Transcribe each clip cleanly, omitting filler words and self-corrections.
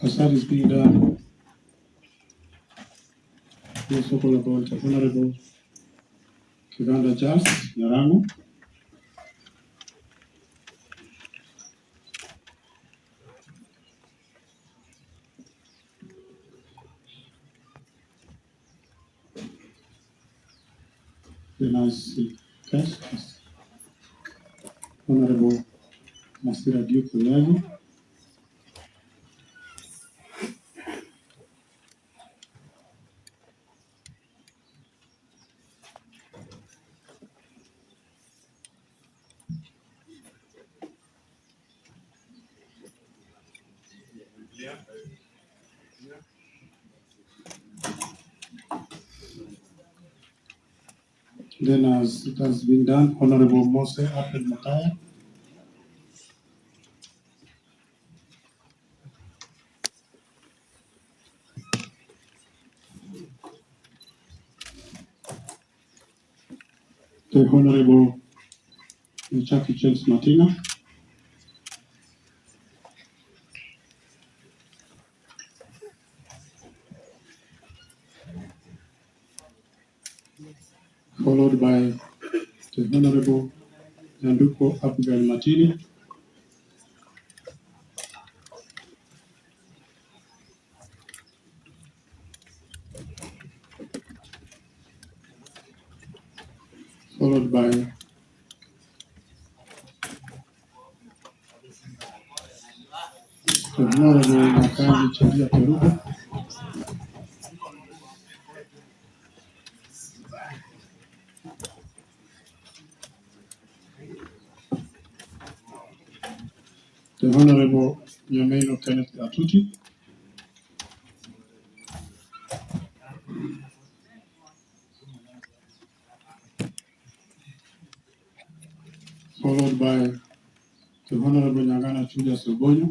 As that is being done, we talk about the Honorable Kivanda Jas Narango. Then as the guest is Honorable Nyamira Duke Nyaribo. Then as it has been done, Honorable Mose Apel Mataya. The Honorable Chucky James Martina. Followed by the Honorable Nyanduko Abigail Martini. Followed by the Honorable Makani Chadia Peruba. The Honorable Nyamira Kenneth Atuti. Followed by the Honorable Nyagana Chuja Sobonyo.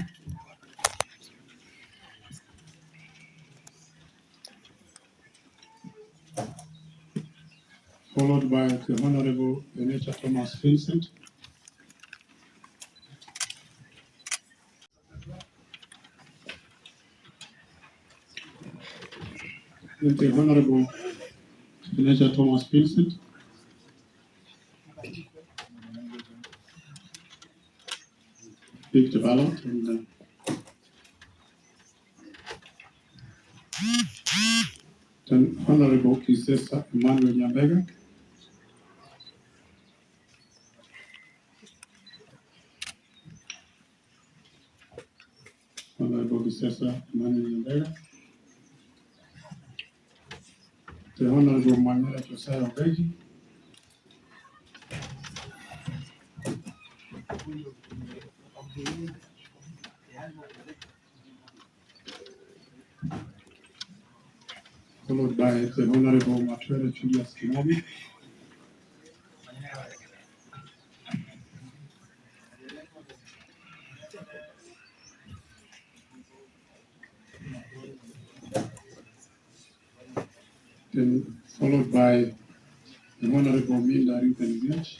Followed by the Honorable Venetia Thomas Vincent. Then the Honorable Venetia Thomas Vincent. Pick the ballot and then Honorable Kisii Emmanuel Nyambega. Honorable Kisii Emmanuel Nyambega. The Honorable Nyamira Josiah Obegi. Followed by the Honorable Matwele Julius Kimobi. Then followed by the Honorable Minda Ruben Village.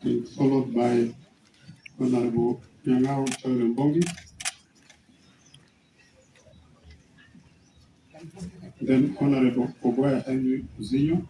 Then followed by Honorable Nyangao Choilembongi. Then Honorable Ogoya Henry Uzinho.